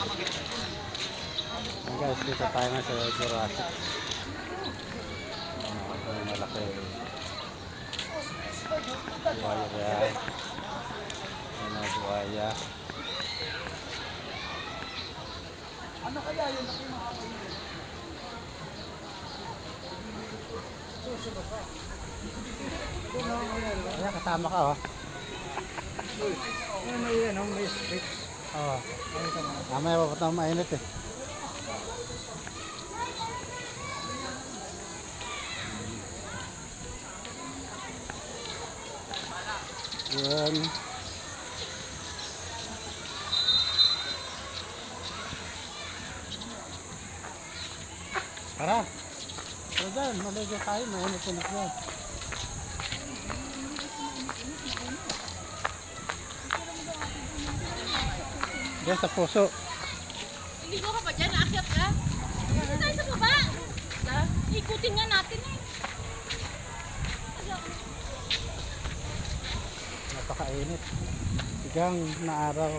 Guys, dito tayo na sa Jurassic. Malaki. Buhaya yan. Ano, buhaya. Ano kaya yun? Kaya kasama ka, oh. May strips. Oo. Mamaya papunta na mainit eh. Yan. Tara. Tara dyan. Maligo tayo. Mainit-init na. Diyan sa puso. Iligo ka pa dyan, aakyat ka. Dito tayo sa baba. Ikutin nga natin eh. Napakainit. Sigang na araw.